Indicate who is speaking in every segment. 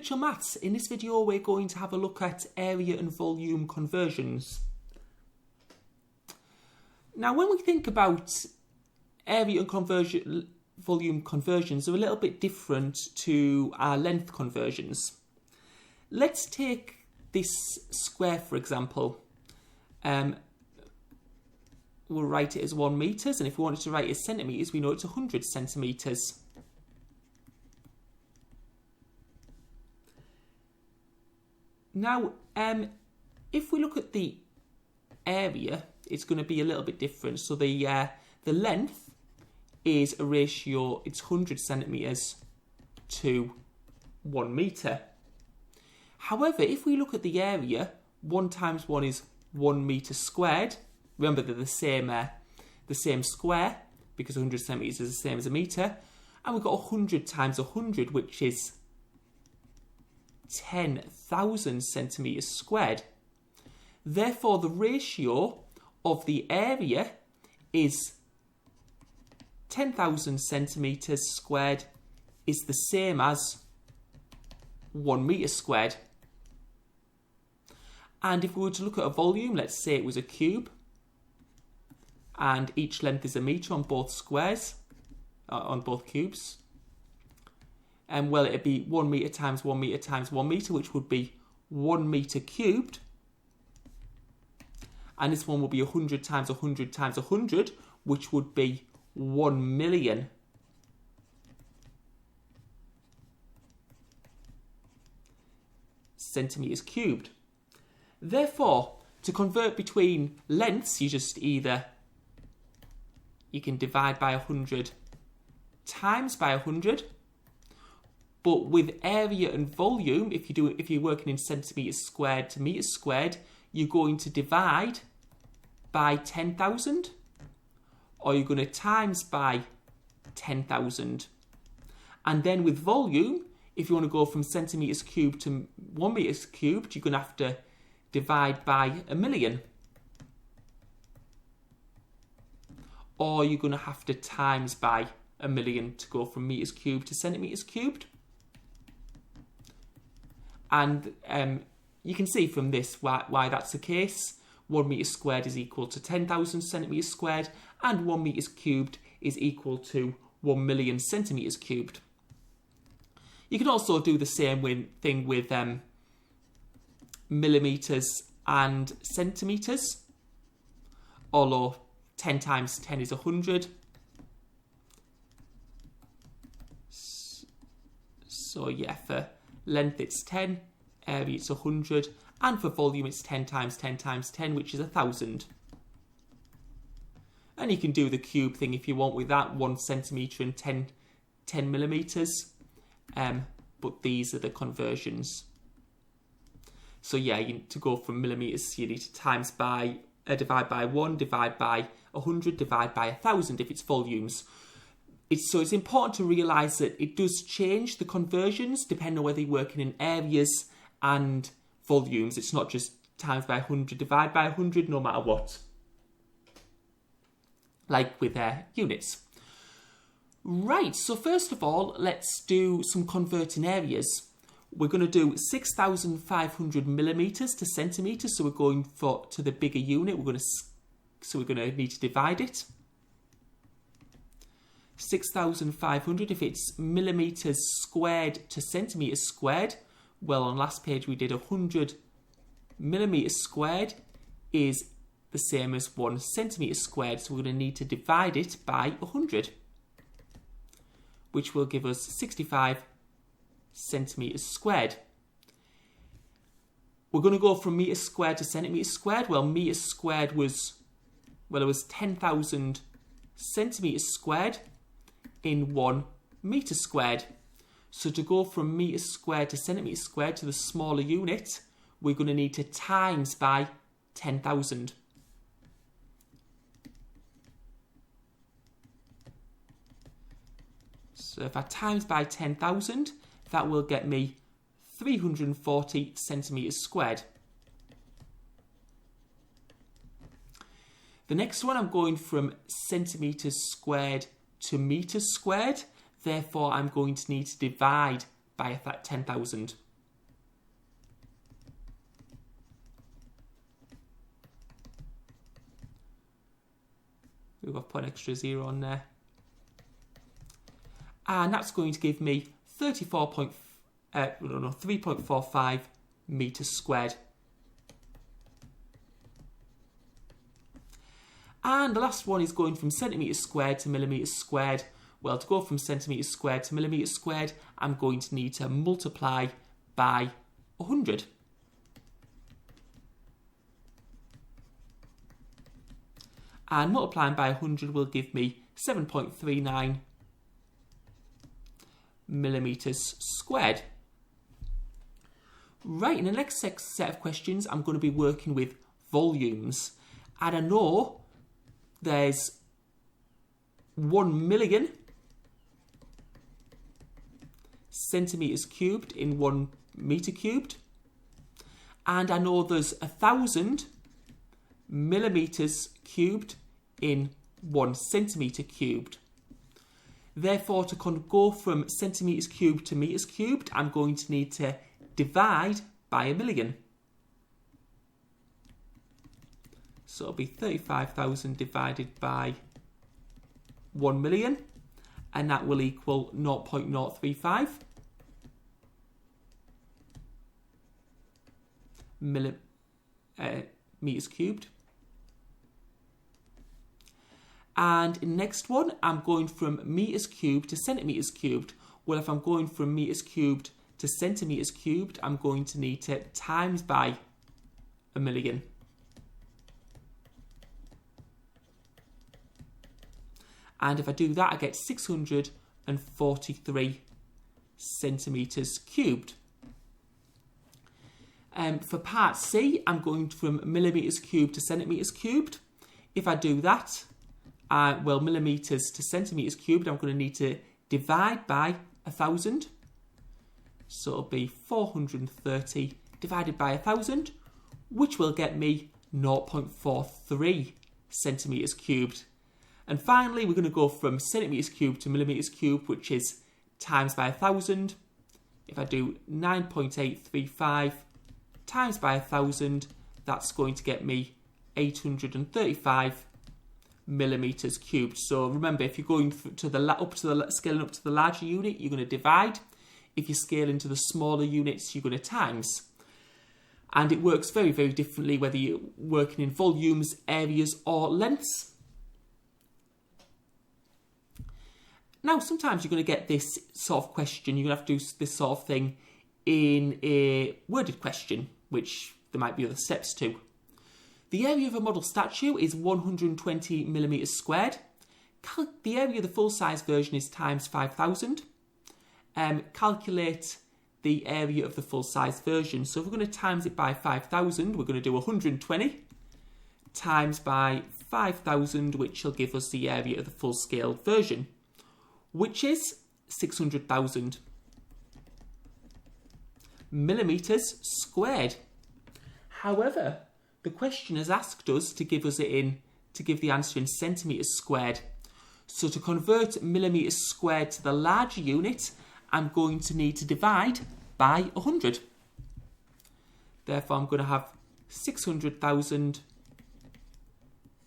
Speaker 1: Untitled Maths. In this video we're going to have a look at area and volume conversions. Now when we think about area and volume conversions, they're a little bit different to our length conversions. Let's take this square for example. We'll write it as 1 metres, and if we wanted to write it as centimetres, we know it's 100 centimetres. Now, if we look at the area, it's going to be a little bit different. So the length is a ratio, it's 100 centimetres to 1 metre. However, if we look at the area, 1 times 1 is 1 metre squared. Remember they're the same square, because 100 centimetres is the same as a metre. And we've got 100 times 100, which is 10,000 centimetres squared. Therefore, the ratio of the area is 10,000 centimetres squared is the same as 1 metre squared. And if we were to look at a volume, let's say it was a cube, and each length is a metre on both squares, on both cubes. And well, it'd be 1 metre times 1 metre times 1 metre, which would be 1 metre cubed. And this one will be 100 times 100 times 100, which would be 1 million. Centimetres cubed. Therefore, to convert between lengths, you can divide by 100 times by 100. But with area and volume, if you're working in centimetres squared to metres squared, you're going to divide by 10,000, or you're going to times by 10,000. And then with volume, if you want to go from centimetres cubed to 1 metre cubed, you're going to have to divide by 1,000,000. Or you're going to have to times by 1,000,000 to go from metres cubed to centimetres cubed. And you can see from this why that's the case. 1 metre squared is equal to 10,000 centimetres squared, and 1 metre cubed is equal to 1,000,000 centimetres cubed. You can also do the same thing with millimetres and centimetres, although 10 times 10 is 100. So yeah, for length it's 10, area it's 100, and for volume it's 10 times 10 times 10, which is 1,000. And you can do the cube thing if you want with that, 1 centimetre and 10 millimetres. But these are the conversions. So yeah, to go from millimetres, you need to divide by 1, divide by 100, divide by 1,000 if it's volumes. So it's important to realise that it does change the conversions depending on whether you're working in areas and volumes. It's not just times by 100, divide by 100, no matter what. Like with units. Right, so first of all, let's do some converting areas. We're going to do 6,500 millimetres to centimetres, so we're going to the bigger unit. We're going to need to divide it. 6,500, if it's millimetres squared to centimetres squared, well, on last page we did 100 millimetres squared is the same as 1 centimetre squared, so we're going to need to divide it by 100, which will give us 65 centimetres squared. We're going to go from metres squared to centimetres squared. Well, metres squared was 10,000 centimetres squared in 1 metre squared. So to go from metres squared to centimetres squared to the smaller unit, we're going to need to times by 10,000. So if I times by 10,000, that will get me 340 centimetres squared. The next one, I'm going from centimetres squared to metres squared. Therefore, I'm going to need to divide by 10,000. We've got to put an extra 0 on there. And that's going to give me 3.45 metres squared. And the last one is going from centimetres squared to millimetres squared. Well, to go from centimetres squared to millimetres squared, I'm going to need to multiply by 100. And multiplying by 100 will give me 7.39 millimetres squared. Right, in the next set of questions, I'm going to be working with volumes. And I know there's 1 million centimetres cubed in 1 metre cubed. And I know there's 1,000 millimetres cubed in 1 centimetre cubed. Therefore, to go from centimetres cubed to metres cubed, I'm going to need to divide by 1 million. So it'll be 35,000 divided by 1 million, and that will equal 0.035 metres cubed. And in the next one, I'm going from metres cubed to centimetres cubed. Well, if I'm going from metres cubed to centimetres cubed, I'm going to need to times by 1 million. And if I do that, I get 643 centimetres cubed. For part C, I'm going from millimetres cubed to centimetres cubed. If I do that, well, millimetres to centimetres cubed, I'm going to need to divide by 1,000. So it'll be 430 divided by 1,000, which will get me 0.43 centimetres cubed. And finally, we're going to go from centimetres cubed to millimetres cubed, which is times by 1,000. If I do 9.835 times by 1,000, that's going to get me 835 millimetres cubed. So remember, if you're going to the scaling up to the larger unit, you're going to divide. If you scale into the smaller units, you're going to times. And it works very, very differently whether you're working in volumes, areas, or lengths. Now, sometimes you're going to get this sort of question. You're going to have to do this sort of thing in a worded question, which there might be other steps to. The area of a model statue is 120 millimetres squared. The area of the full-size version is times 5,000. Calculate the area of the full-size version. So if we're going to times it by 5,000, we're going to do 120 times by 5,000, which will give us the area of the full-scale version, which is 600,000 millimetres squared. However, the question has asked us to give the answer in centimetres squared. So to convert millimetres squared to the larger unit, I'm going to need to divide by 100. Therefore, I'm going to have 600,000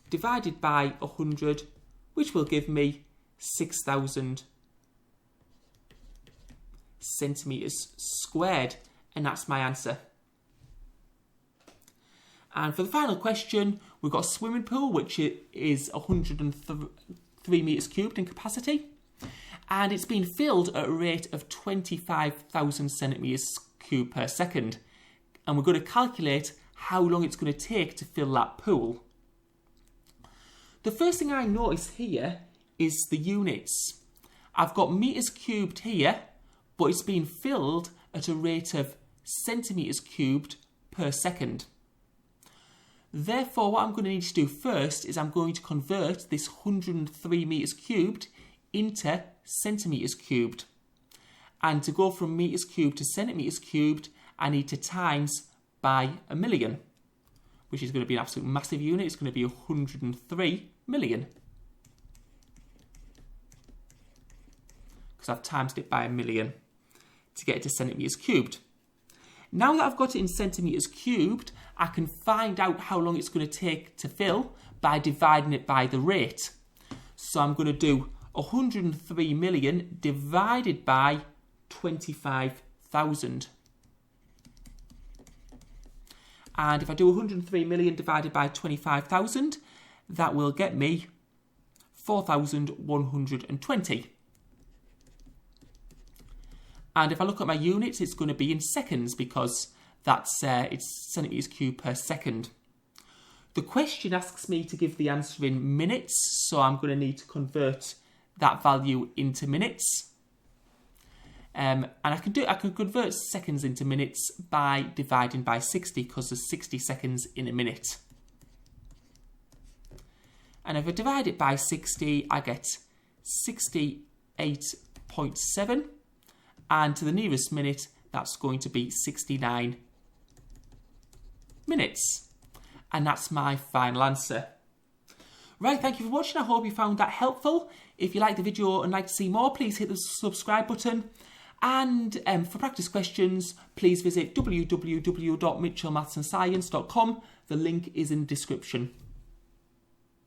Speaker 1: divided by 100, which will give me 6,000 centimetres squared, and that's my answer. And for the final question, we've got a swimming pool, which is 103 metres cubed in capacity, and it's been filled at a rate of 25,000 centimetres cubed per second. And we're going to calculate how long it's going to take to fill that pool. The first thing I notice here is the units. I've got metres cubed here, but it's been filled at a rate of centimetres cubed per second. Therefore, what I'm going to need to do first is I'm going to convert this 103 metres cubed into centimetres cubed. And to go from metres cubed to centimetres cubed, I need to times by 1 million, which is going to be an absolute massive unit. It's going to be 103 million. Because I've timesed it by 1 million to get it to centimetres cubed. Now that I've got it in centimetres cubed, I can find out how long it's going to take to fill by dividing it by the rate. So I'm going to do 103 million divided by 25,000. And if I do 103 million divided by 25,000, that will get me 4,120. And if I look at my units, it's going to be in seconds because that's it's centimetres cubed per second. The question asks me to give the answer in minutes, so I'm going to need to convert that value into minutes. And I can convert seconds into minutes by dividing by 60 because there's 60 seconds in a minute. And if I divide it by 60, I get 68.7. And to the nearest minute, that's going to be 69 minutes. And that's my final answer. Right, thank you for watching. I hope you found that helpful. If you like the video and like to see more, please hit the subscribe button. And for practice questions, please visit www.mitchellmathsandscience.com. The link is in the description.